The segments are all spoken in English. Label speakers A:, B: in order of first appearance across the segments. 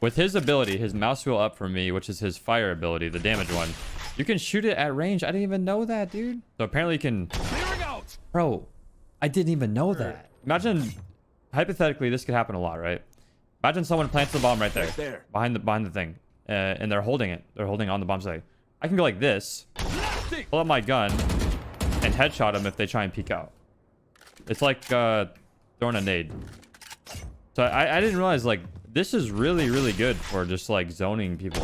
A: With his ability, his mouse wheel up for me, which is his fire ability, the damage one, you can shoot it at range. I didn't even know that, dude. So apparently you can... Bro, I didn't even know that. Imagine, hypothetically, this could happen a lot, right? Imagine someone plants the bomb right there. Behind the thing. And they're holding it. They're holding on the bomb site. I can go like this, pull up my gun, and headshot them if they try and peek out. It's like throwing a nade. So I didn't realize, like, this is really, really good for just, like, zoning people.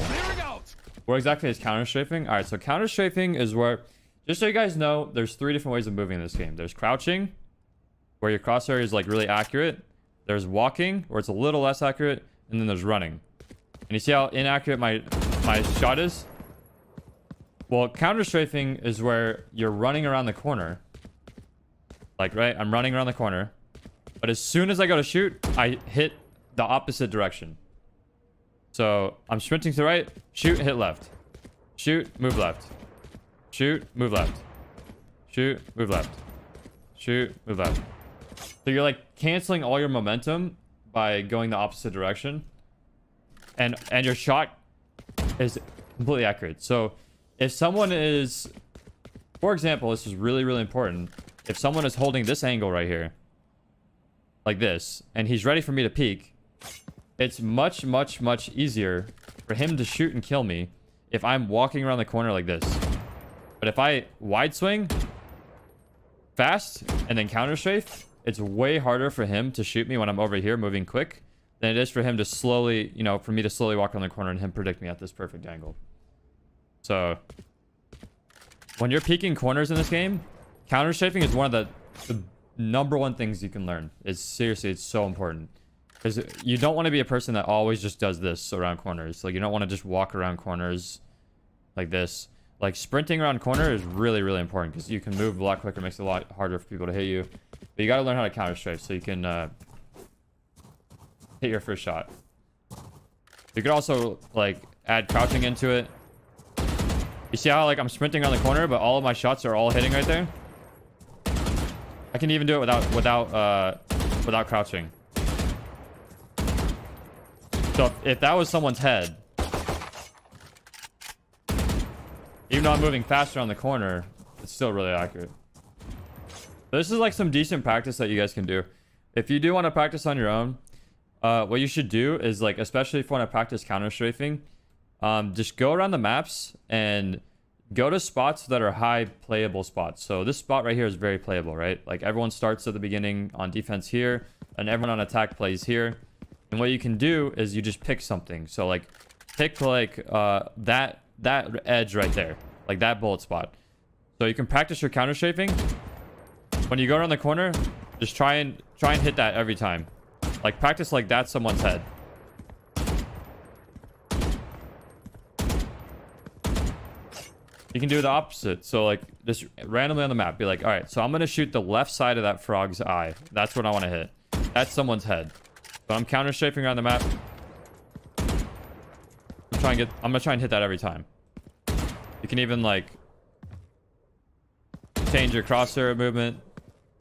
A: What exactly is counter-strafing? All right, so counter-strafing is where, just so you guys know, there's 3 different ways of moving in this game. There's crouching, where your crosshair is, like, really accurate. There's walking, where it's a little less accurate. And then there's running. And you see how inaccurate my shot is? Well, counter-strafing is where you're running around the corner. Like, right? I'm running around the corner. But as soon as I go to shoot, I hit the opposite direction. So I'm sprinting to the right, shoot, hit left. Shoot, move left. Shoot, move left. Shoot, move left. Shoot, move left. So you're like canceling all your momentum by going the opposite direction. And your shot is completely accurate. So if someone is, for example, this is really, really important. If someone is holding this angle right here, like this, and he's ready for me to peek, it's much, much, much easier for him to shoot and kill me if I'm walking around the corner like this. But if I wide swing fast and then counter strafe, it's way harder for him to shoot me when I'm over here moving quick than it is for him to slowly, you know, for me to slowly walk around the corner and him predict me at this perfect angle. So when you're peeking corners in this game, counter strafing is one of the number one things you can learn. It's seriously, it's so important. Because you don't want to be a person that always just does this around corners. Like, you don't want to just walk around corners like this. Like, sprinting around corner is really, really important because you can move a lot quicker. It makes it a lot harder for people to hit you. But you got to learn how to counter strafe so you can hit your first shot. You could also, like, add crouching into it. You see how, like, I'm sprinting around the corner, but all of my shots are all hitting right there? I can even do it without crouching. So if that was someone's head, even though I'm moving faster on the corner, it's still really accurate. But this is like some decent practice that you guys can do. If you do want to practice on your own, what you should do is, like, especially if you want to practice counter strafing, just go around the maps and go to spots that are high playable spots. So this spot right here is very playable, right? Like, everyone starts at the beginning on defense here, and everyone on attack plays here. And what you can do is you just pick something. So, like, pick, like, that edge right there, like that bullet spot. So you can practice your counter strafing. When you go around the corner, just try and hit that every time. Like, practice like that's someone's head. You can do the opposite. So, like, just randomly on the map, be like, all right, so I'm gonna shoot the left side of that frog's eye. That's what I want to hit. That's someone's head. So I'm counter strafing around the map. I'm gonna try and hit that every time. You can even, like, change your crosshair movement,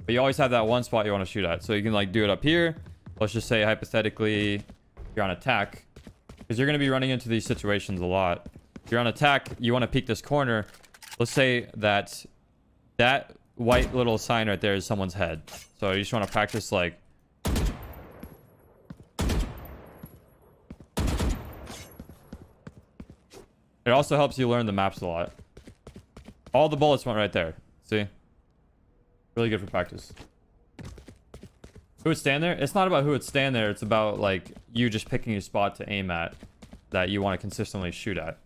A: but you always have that one spot you want to shoot at. So you can, like, do it up here. Let's just say hypothetically you're on attack, because you're going to be running into these situations a lot. If you're on attack, you want to peek this corner. Let's say that white little sign right there is someone's head. So you just want to practice, like, it also helps you learn the maps a lot. All the bullets went right there. See? Really good for practice. Who would stand there? It's not about who would stand there. It's about, like, you just picking a spot to aim at that you want to consistently shoot at.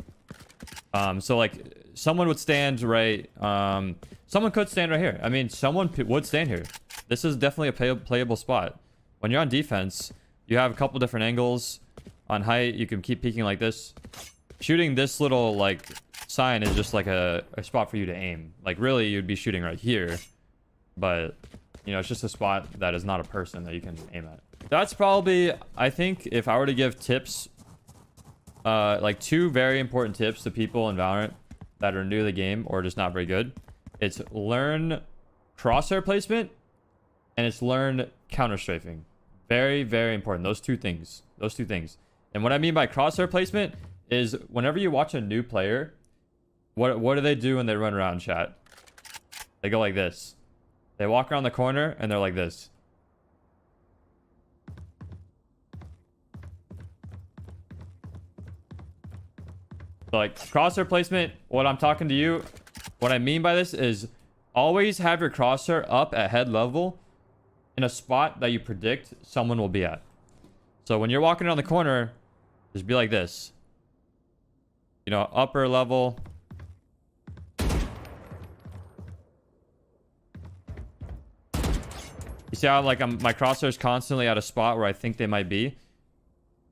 A: So, like, someone would stand right... someone could stand right here. I mean, someone would stand here. This is definitely a playable spot. When you're on defense, you have a couple different angles. On height, you can keep peeking like this. Shooting this little, like, sign is just like a spot for you to aim. Like, really, you'd be shooting right here, but, you know, it's just a spot that is not a person that you can aim at. That's probably, I think, if I were to give tips, like 2 very important tips to people in Valorant that are new to the game or just not very good. It's learn crosshair placement and it's learn counter strafing. Very, very important. Those two things. And what I mean by crosshair placement is whenever you watch a new player, what do they do when they run around, chat? They go like this. They walk around the corner and they're like this. So like crosshair placement, what I'm talking to you, what I mean by this is always have your crosshair up at head level in a spot that you predict someone will be at. So when you're walking around the corner, just be like this. You know, upper level. You see how like my crosshair is constantly at a spot where I think they might be?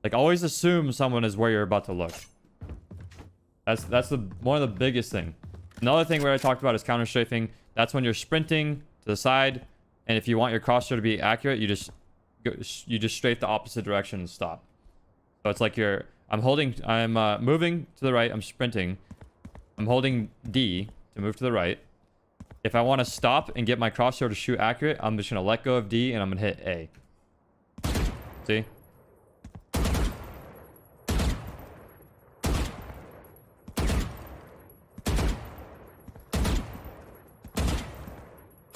A: Like always assume someone is where you're about to look. That's one of the biggest thing. Another thing where I talked about is counter strafing. That's when you're sprinting to the side, and if you want your crosshair to be accurate, you just strafe the opposite direction and stop. So it's like I'm moving to the right, I'm sprinting. I'm holding D to move to the right. If I want to stop and get my crosshair to shoot accurate, I'm just gonna let go of D and I'm gonna hit A. See?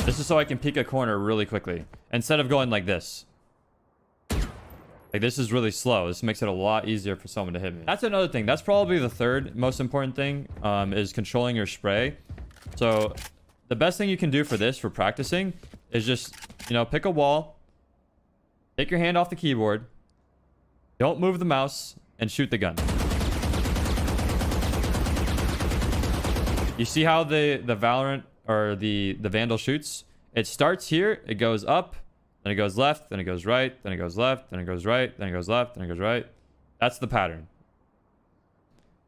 A: This is so I can peek a corner really quickly instead of going like this. Like this is really slow. This makes it a lot easier for someone to hit me. That's another thing. That's probably the third most important thing, is controlling your spray. So the best thing you can do for this, for practicing, is just, you know, pick a wall, take your hand off the keyboard, don't move the mouse, and shoot the gun. You see how the Valorant or the Vandal shoots? It starts here, it goes up, then it goes left, then it goes right, then it goes left, then it goes right, then it goes left, then it goes right. That's the pattern.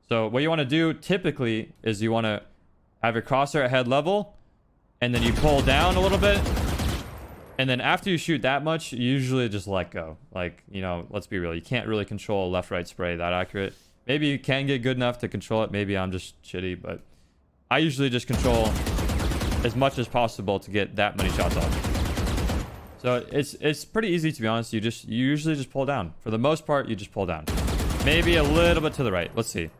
A: So what you want to do typically is you want to have your crosshair at head level, and then you pull down a little bit, and then after you shoot that much, you usually just let go. Like, you know, let's be real, you can't really control a left-right spray that accurate. Maybe you can get good enough to control it, maybe I'm just shitty, but I usually just control as much as possible to get that many shots off. So it's pretty easy, to be honest. You usually just pull down. For the most part, you just pull down. Maybe a little bit to the right. Let's see.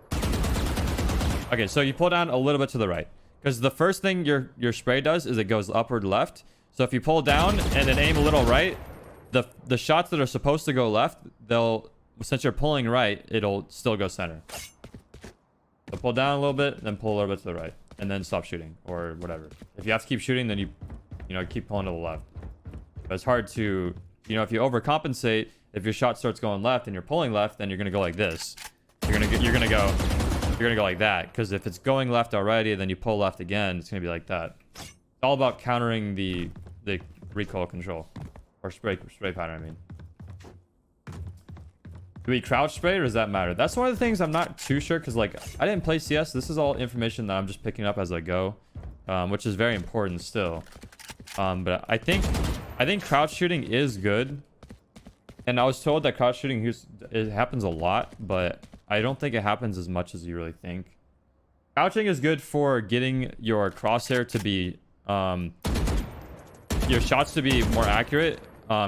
A: Okay, so you pull down a little bit to the right. Because the first thing your spray does is it goes upward left. So if you pull down and then aim a little right, the shots that are supposed to go left, since you're pulling right, it'll still go center. So pull down a little bit, then pull a little bit to the right. And then stop shooting or whatever. If you have to keep shooting, then you keep pulling to the left. But it's hard to, if you overcompensate, if your shot starts going left and you're pulling left, then you're gonna go like this. You're gonna go like that. Because if it's going left already, then you pull left again, it's gonna be like that. It's all about countering the recoil control or spray pattern. I mean, do we crouch spray or does that matter? That's one of the things I'm not too sure, because like I didn't play CS. This is all information that I'm just picking up as I go, which is very important still. But I think crouch shooting is good, and I was told that crouch shooting it happens a lot, but I don't think it happens as much as you really think. Crouching is good for getting your crosshair to be your shots to be more accurate,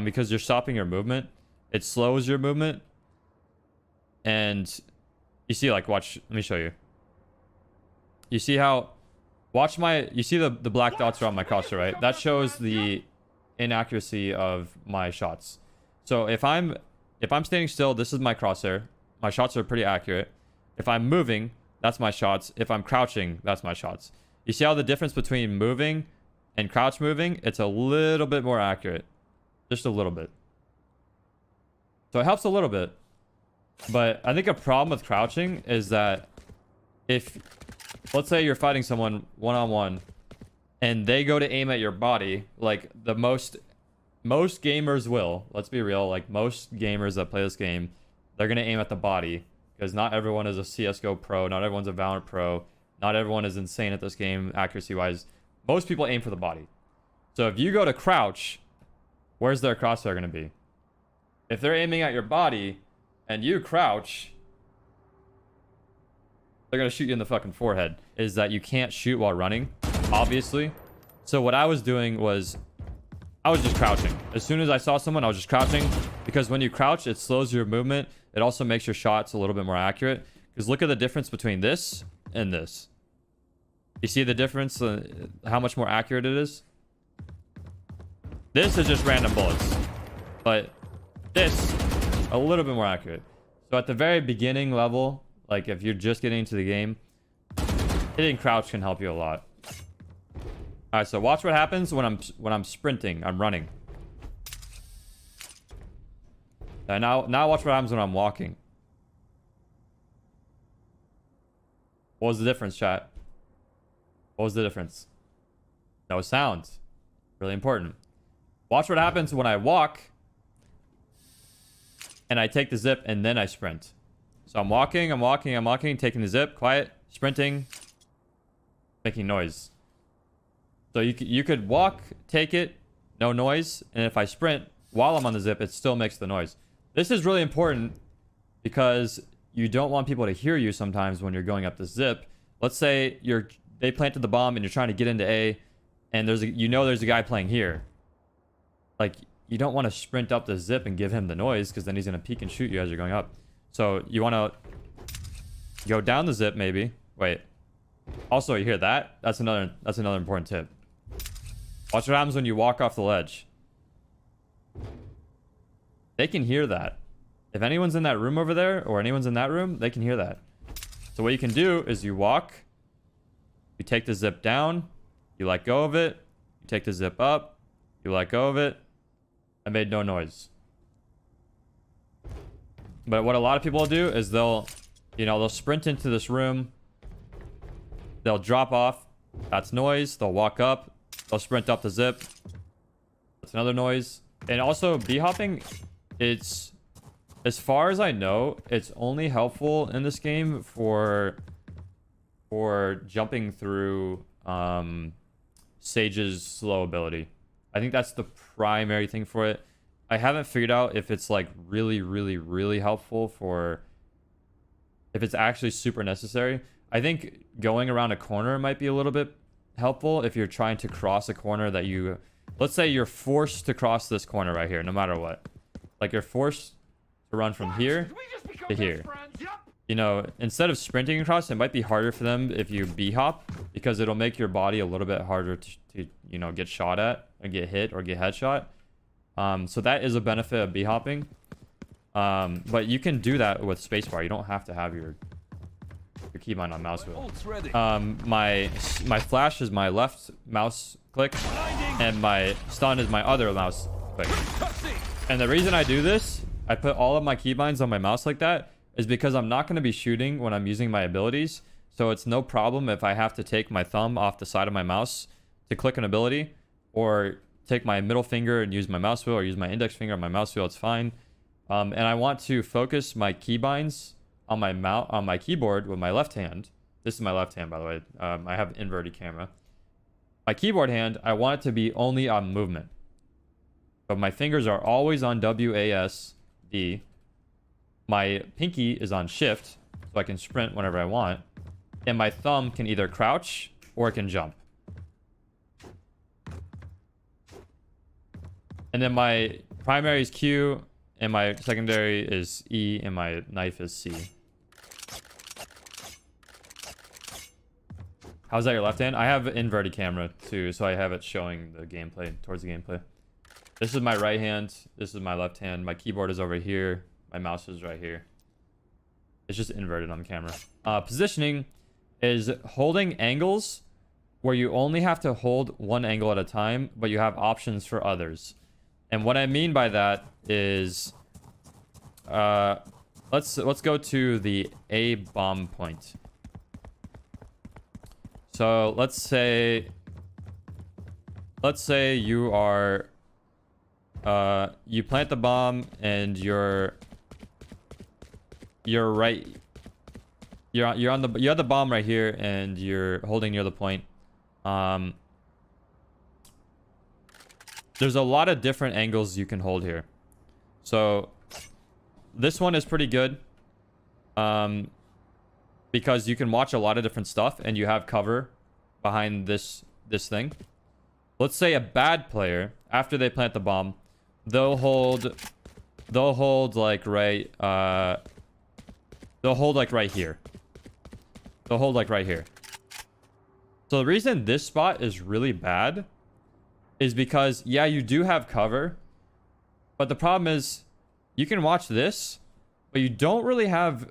A: because you're stopping your movement. It slows your movement. And you see, like, watch, let me show you. You see how, you see the black dots around my crosshair, right? That shows the inaccuracy of my shots. So if I'm standing still, this is my crosshair. My shots are pretty accurate. If I'm moving, that's my shots. If I'm crouching, that's my shots. You see how the difference between moving and crouch moving? It's a little bit more accurate. Just a little bit. So it helps a little bit. But I think a problem with crouching is that if, let's say you're fighting someone one-on-one and they go to aim at your body, like most gamers will, let's be real, like most gamers that play this game, they're going to aim at the body, because not everyone is a CSGO pro, not everyone's a Valorant pro, not everyone is insane at this game accuracy-wise. Most people aim for the body. So if you go to crouch, where's their crosshair going to be? If they're aiming at your body and you crouch, they're gonna shoot you in the fucking forehead. Is that you can't shoot while running, obviously. So what I was doing was I was just crouching. As soon as I saw someone, I was just crouching, because when you crouch, it slows your movement. It also makes your shots a little bit more accurate. Because look at the difference between this and this. You see the difference, how much more accurate it is? This is just random bullets, but this, a little bit more accurate. So at the very beginning level, like if you're just getting into the game, hitting crouch can help you a lot. All right, so watch what happens when I'm sprinting, I'm running. And now watch what happens when I'm walking. What was the difference, chat? What was the difference? No sound. Really important. Watch what happens when I walk and I take the zip and then I sprint. So I'm walking, taking the zip, quiet, sprinting, making noise. So you could walk, take it, no noise, and if I sprint while I'm on the zip, it still makes the noise. This is really important because you don't want people to hear you sometimes when you're going up the zip. Let's say they planted the bomb and you're trying to get into A, and there's a guy playing here. Like, you don't want to sprint up the zip and give him the noise, because then he's going to peek and shoot you as you're going up. So you want to go down the zip maybe. Wait. Also, you hear that? That's another important tip. Watch what happens when you walk off the ledge. They can hear that. If anyone's in that room over there, or anyone's in that room, they can hear that. So what you can do is you walk, you take the zip down, you let go of it, you take the zip up, you let go of it. I made no noise. But what a lot of people will do is they'll sprint into this room, they'll drop off, that's noise, they'll walk up, they'll sprint up the zip, that's another noise. And also b-hopping, it's, as far as I know, it's only helpful in this game for jumping through Sage's slow ability. I think that's the primary thing for it. I haven't figured out if it's like really, really, really helpful for, if it's actually super necessary. I think going around a corner might be a little bit helpful if you're trying to cross a corner that you, let's say you're forced to cross this corner right here, no matter what. Like, you're forced to run from here to here. You know, instead of sprinting across, it might be harder for them if you b-hop, because it'll make your body a little bit harder to you know, get shot at or get hit or get headshot. So that is a benefit of b-hopping. But you can do that with spacebar. You don't have to have your keybind on mouse wheel. My flash is my left mouse click, and my stun is my other mouse click. And the reason I do this, I put all of my keybinds on my mouse like that, is because I'm not going to be shooting when I'm using my abilities. So it's no problem if I have to take my thumb off the side of my mouse to click an ability, or take my middle finger and use my mouse wheel, or use my index finger on my mouse wheel. It's fine. And I want to focus my keybinds on my keyboard with my left hand. This is my left hand, by the way. I have inverted camera. My keyboard hand, I want it to be only on movement. But my fingers are always on WASD. My pinky is on shift, so I can sprint whenever I want. And my thumb can either crouch or it can jump. And then my primary is Q, and my secondary is E, and my knife is C. How's that your left hand? I have an inverted camera too, so I have it showing the gameplay, towards the gameplay. This is my right hand. This is my left hand. My keyboard is over here. My mouse is right here. It's just inverted on the camera. Positioning is holding angles where you only have to hold one angle at a time, but you have options for others. And what I mean by that is, let's go to the A bomb point. So let's say you are, you plant the bomb and you're right. You have the bomb right here, and you're holding near the point. There's a lot of different angles you can hold here. So this one is pretty good, because you can watch a lot of different stuff and you have cover behind this thing. Let's say a bad player after they plant the bomb, they'll hold like right they'll hold like right here. They'll hold like right here. So the reason this spot is really bad is because, yeah, you do have cover, but the problem is you can watch this, but you don't really have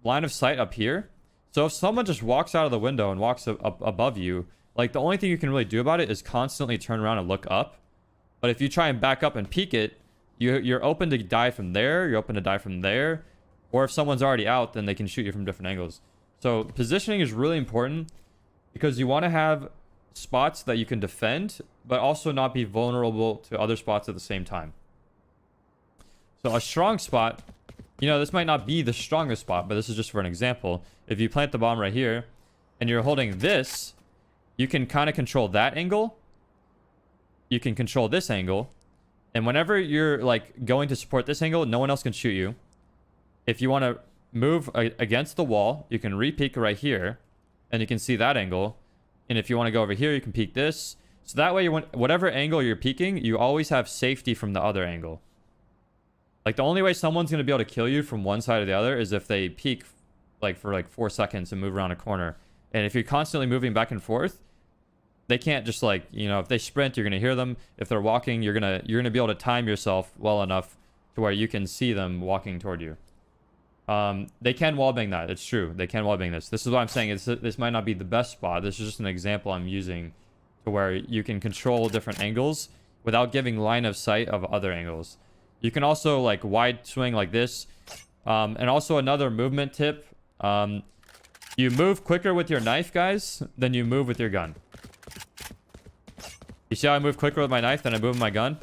A: line of sight up here. So if someone just walks out of the window and walks up above you, like the only thing you can really do about it is constantly turn around and look up. But if you try and back up and peek it, you're open to die from there, you're open to die from there, or if someone's already out, then they can shoot you from different angles. So positioning is really important because you want to have spots that you can defend, but also not be vulnerable to other spots at the same time. So a strong spot, you know, this might not be the strongest spot, but this is just for an example. If you plant the bomb right here and you're holding this, you can kind of control that angle. You can control this angle. And whenever you're like going to support this angle, no one else can shoot you. If you want to move against the wall, you can re-peek right here and you can see that angle. And if you want to go over here, you can peek this. So that way, whatever angle you're peeking, you always have safety from the other angle. Like the only way someone's going to be able to kill you from one side or the other is if they peek like for like 4 seconds and move around a corner. And if you're constantly moving back and forth, they can't just like, you know, if they sprint, you're going to hear them. If they're walking, you're going to be able to time yourself well enough to where you can see them walking toward you. They can wallbang that. It's true. They can wallbang this. This is what I'm saying. This might not be the best spot. This is just an example I'm using to where you can control different angles without giving line of sight of other angles. You can also like wide swing like this. And also another movement tip. You move quicker with your knife, guys, than you move with your gun. You see how I move quicker with my knife than I move with my gun?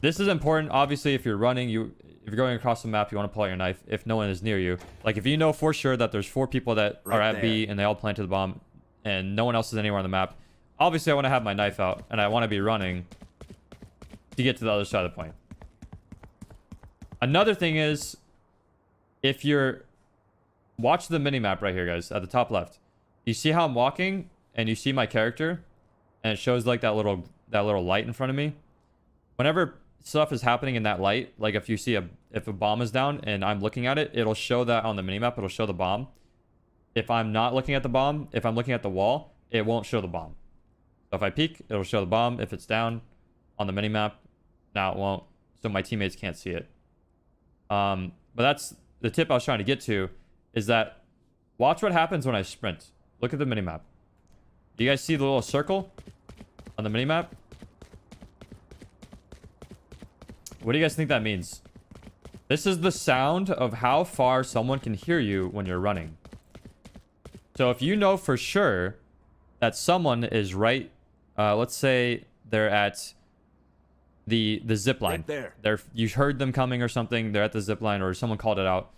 A: This is important. Obviously, if you're running, if you're going across the map, you want to pull out your knife if no one is near you. Like if you know for sure that there's 4 people that are at B and they all planted the bomb and no one else is anywhere on the map, obviously I want to have my knife out and I want to be running to get to the other side of the point. Another thing is, if you're... Watch the mini-map right here, guys, at the top left. You see how I'm walking and you see my character and it shows like that little light in front of me? Whenever stuff is happening in that light, like if you see if a bomb is down and I'm looking at it, it'll show that on the minimap. It'll show the bomb. If I'm not looking at the bomb, if I'm looking at the wall, it won't show the bomb. So if I peek, it'll show the bomb. If it's down on the minimap, now it won't. So my teammates can't see it. But that's the tip I was trying to get to, is that watch what happens when I sprint. Look at the minimap. Do you guys see the little circle on the minimap? What do you guys think that means? This is the sound of how far someone can hear you when you're running. So if you know for sure that someone is right, let's say they're at the zip line. Right there. You heard them coming or something. They're at the zip line or someone called it out,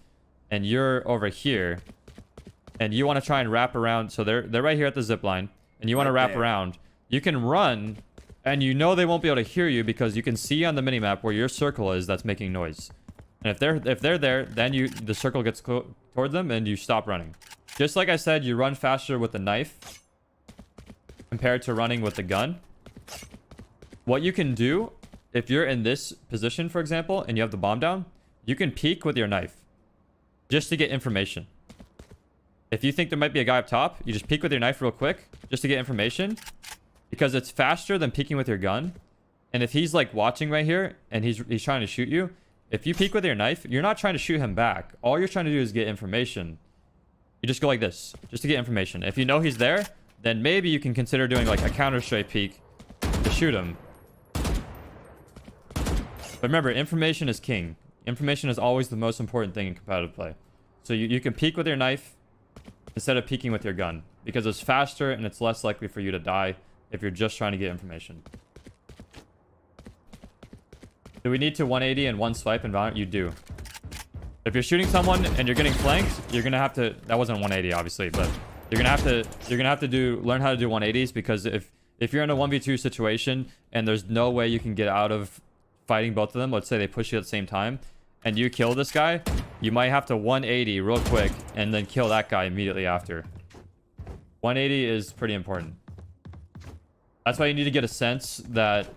A: and you're over here, and you want to try and wrap around. So they're right here at the zip line, and you want to wrap around. You can run. And you know they won't be able to hear you because you can see on the minimap where your circle is that's making noise. And if they're there, then the circle gets toward them and you stop running. Just like I said, you run faster with the knife compared to running with the gun. What you can do, if you're in this position, for example, and you have the bomb down, you can peek with your knife just to get information. If you think there might be a guy up top, you just peek with your knife real quick just to get information. Because it's faster than peeking with your gun. And if he's like watching right here and he's trying to shoot you, if you peek with your knife, you're not trying to shoot him back. All you're trying to do is get information. You just go like this, just to get information. If you know he's there, then maybe you can consider doing like a counter-strike peek to shoot him. But remember, information is king. Information is always the most important thing in competitive play. So you can peek with your knife instead of peeking with your gun. Because it's faster and it's less likely for you to die if you're just trying to get information. Do we need to 180 and one swipe in VALORANT? You do. If you're shooting someone and you're getting flanked, you're gonna have to... That wasn't 180, obviously, but you're gonna have to learn how to do 180s, because if you're in a 1v2 situation and there's no way you can get out of fighting both of them, let's say they push you at the same time, and you kill this guy, you might have to 180 real quick and then kill that guy immediately after. 180 is pretty important. That's why you need to get a sense that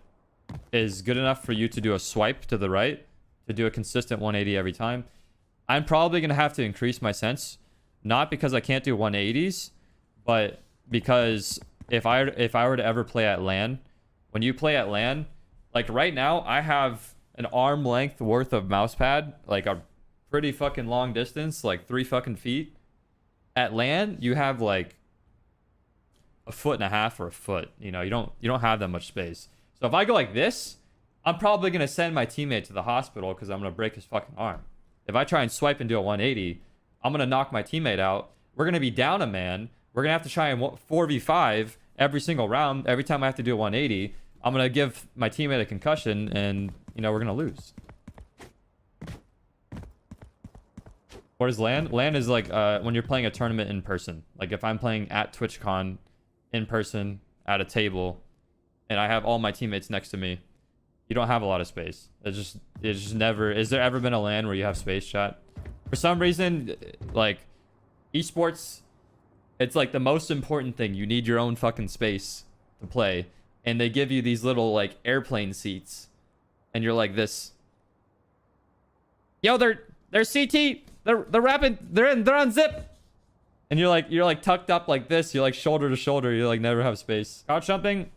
A: is good enough for you to do a swipe to the right, to do a consistent 180 every time. I'm probably going to have to increase my sense, not because I can't do 180s, but because if I were to ever play at LAN, when you play at LAN, like right now, I have an arm length worth of mouse pad, like a pretty fucking long distance, like 3 fucking feet. At LAN, you have like a 1.5 feet or a foot. You know, you don't have that much space. So if I go like this, I'm probably gonna send my teammate to the hospital because I'm gonna break his fucking arm. If I try and swipe and do a 180, I'm gonna knock my teammate out. We're gonna be down a man. We're gonna have to try and 4v5 every single round. Every time I have to do a 180, I'm gonna give my teammate a concussion, and you know we're gonna lose. What is LAN? LAN is like when you're playing a tournament in person. Like if I'm playing at TwitchCon in person at a table, and I have all my teammates next to me, you don't have a lot of space. It's just never. Is there ever been a LAN where you have space, chat? For some reason, like esports, it's like the most important thing. You need your own fucking space to play, and they give you these little like airplane seats, and you're like this. Yo, they're CT. They're rapid. They're on zip. And you're like tucked up like this. You're like shoulder to shoulder. You like never have space. Crouch jumping.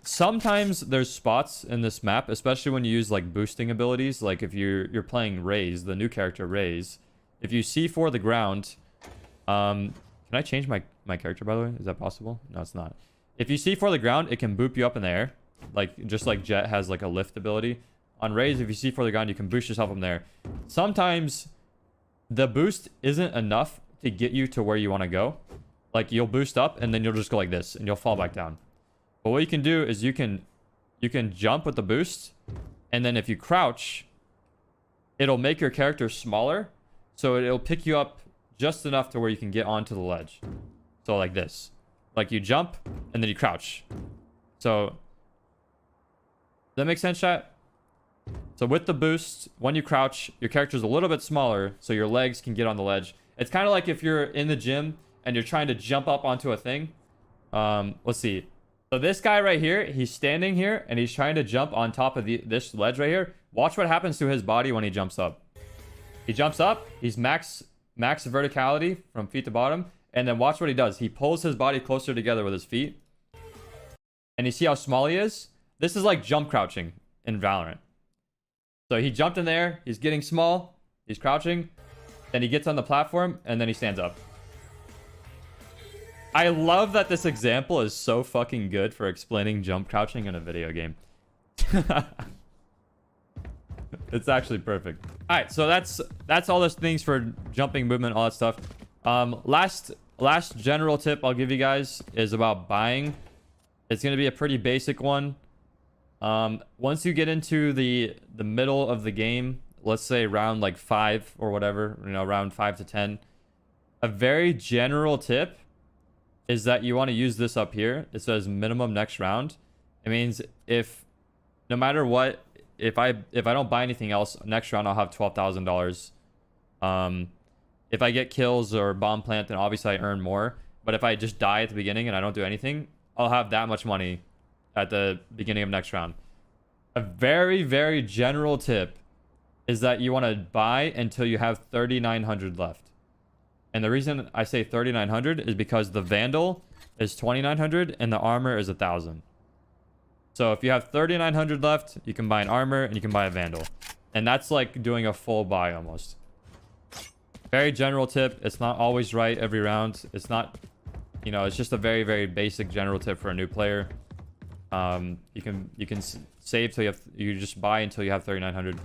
A: Sometimes there's spots in this map, especially when you use like boosting abilities. Like if you're playing Raze, the new character Raze. If you C4 the ground, can I change my character by the way? Is that possible? No, it's not. If you C4 the ground, it can boop you up in the air, like just like Jet has like a lift ability. On Raze, if you C4 the ground, you can boost yourself from there. Sometimes the boost isn't enough to get you to where you want to go. Like you'll boost up and then you'll just go like this and you'll fall back down. But what you can do is you can jump with the boost, and then if you crouch, it'll make your character smaller, so it'll pick you up just enough to where you can get onto the ledge. So like this. Like you jump and then you crouch. So does that make sense, chat? So with the boost, when you crouch, your character's a little bit smaller, so your legs can get on the ledge. It's kind of like if you're in the gym and you're trying to jump up onto a thing. Let's see. So this guy right here, he's standing here and he's trying to jump on top of this ledge right here. Watch what happens to his body when he jumps up. He jumps up, he's max verticality from feet to bottom, and then watch what he does. He pulls his body closer together with his feet. And you see how small he is? This is like jump crouching in Valorant. So he jumped in there, he's getting small, he's crouching, then he gets on the platform, and then he stands up. I love that this example is so fucking good for explaining jump crouching in a video game. It's actually perfect. All right, so that's all those things for jumping, movement, all that stuff. Last general tip I'll give you guys is about buying. It's going to be a pretty basic one. Once you get into the middle of the game, let's say round like 5 or whatever, you know, round 5 to 10, a very general tip is that you want to use this up here. It says minimum next round. It means if no matter what, if I don't buy anything else next round, I'll have $12,000. If I get kills or bomb plant, then obviously I earn more. But if I just die at the beginning and I don't do anything, I'll have that much money at the beginning of next round. A very, very general tip is that you want to buy until you have 3,900 left. And the reason I say 3,900 is because the Vandal is 2,900 and the armor is 1,000. So if you have 3,900 left, you can buy an armor and you can buy a Vandal. And that's like doing a full buy almost. Very general tip. It's not always right every round. It's not, you know, it's just a very, very basic general tip for a new player. You can save till you just buy until you have 3,900.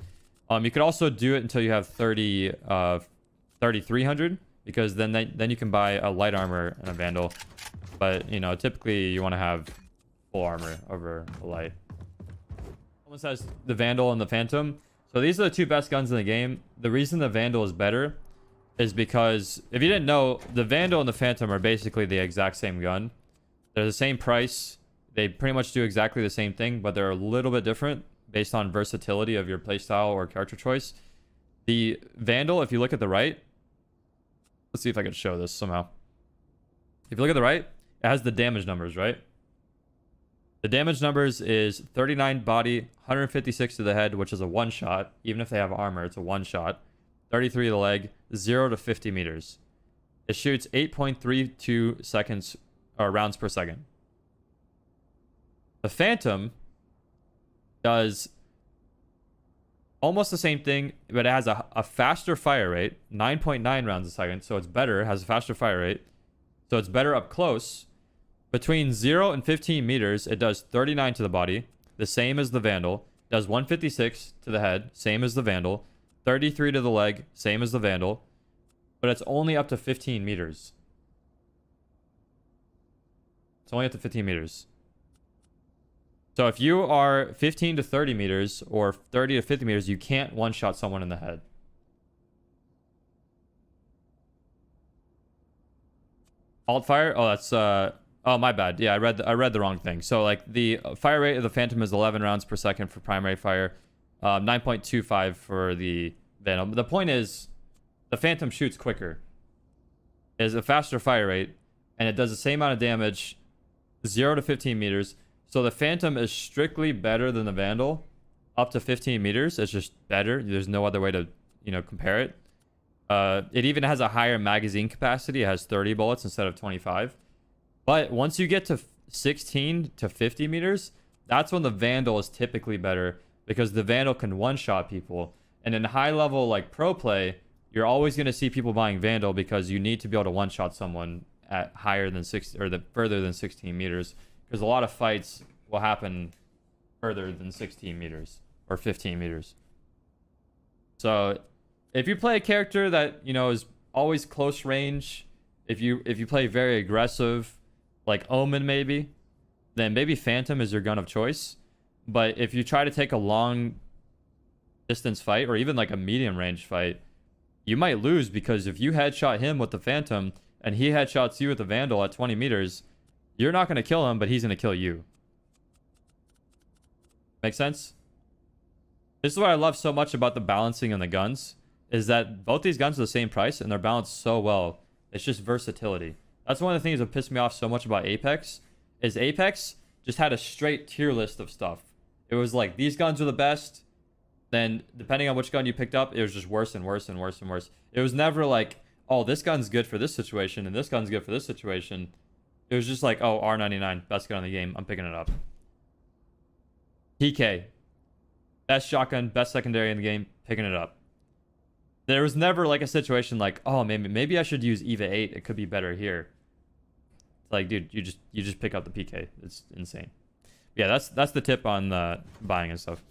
A: You could also do it until you have 3,300, because then you can buy a light armor and a Vandal. But you know, typically you want to have full armor over a light. Almost has the Vandal and the Phantom. So these are the two best guns in the game. The reason the Vandal is better is because, if you didn't know, the Vandal and the Phantom are basically the exact same gun. They're the same price. They pretty much do exactly the same thing, but they're a little bit different based on versatility of your playstyle or character choice. The Vandal, if you look at the right, let's see if I can show this somehow. If you look at the right, It has the damage numbers, right? The damage numbers is 39 body, 156 to the head, which is a one shot. Even if they have armor, it's a one shot. 33 to the leg, 0 to 50 meters. It shoots 8.32 seconds or rounds per second. The Phantom does almost the same thing, but it has a faster fire rate, 9.9 rounds a second, so it's better. It has a faster fire rate, so it's better up close. Between 0 and 15 meters, it does 39 to the body, the same as the Vandal. Does 156 to the head, same as the Vandal. 33 to the leg, same as the Vandal. But it's only up to 15 meters. It's only up to 15 meters. So if you are 15 to 30 meters or 30 to 50 meters, you can't one-shot someone in the head. Alt fire? Oh, that's oh, my bad. Yeah, I read the wrong thing. So like the fire rate of the Phantom is 11 rounds per second for primary fire, 9.25 for the Vandal. The point is, the Phantom shoots quicker. It has a faster fire rate, and it does the same amount of damage, 0 to 15 meters. So the Phantom is strictly better than the Vandal, up to 15 meters. It's just better. There's no other way to, compare it. It even has a higher magazine capacity. It has 30 bullets instead of 25. But once you get to 16 to 50 meters, that's when the Vandal is typically better, because the Vandal can one-shot people. And in high-level like pro play, you're always going to see people buying Vandal because you need to be able to one-shot someone at higher than further than 16 meters, because a lot of fights will happen further than 16 meters or 15 meters. So if you play a character that is always close range, if you play very aggressive, like Omen maybe, then maybe Phantom is your gun of choice. But if you try to take a long distance fight or even like a medium range fight, you might lose, because if you headshot him with the Phantom and he headshots you with the Vandal at 20 meters, you're not going to kill him, but he's going to kill you. Make sense? This is what I love so much about the balancing on the guns, is that both these guns are the same price and they're balanced so well. It's just versatility. That's one of the things that pissed me off so much about Apex, is Apex just had a straight tier list of stuff. It was like, these guns are the best. Then depending on which gun you picked up, it was just worse and worse and worse and worse. It was never like, oh, this gun's good for this situation and this gun's good for this situation. It was just like, oh, R99, best gun in the game, I'm picking it up. PK, best shotgun, best secondary in the game, picking it up. There was never like a situation like, oh, maybe I should use EVA 8. It could be better here. It's like, dude, you just pick up the PK. It's insane. Yeah, that's the tip on buying and stuff.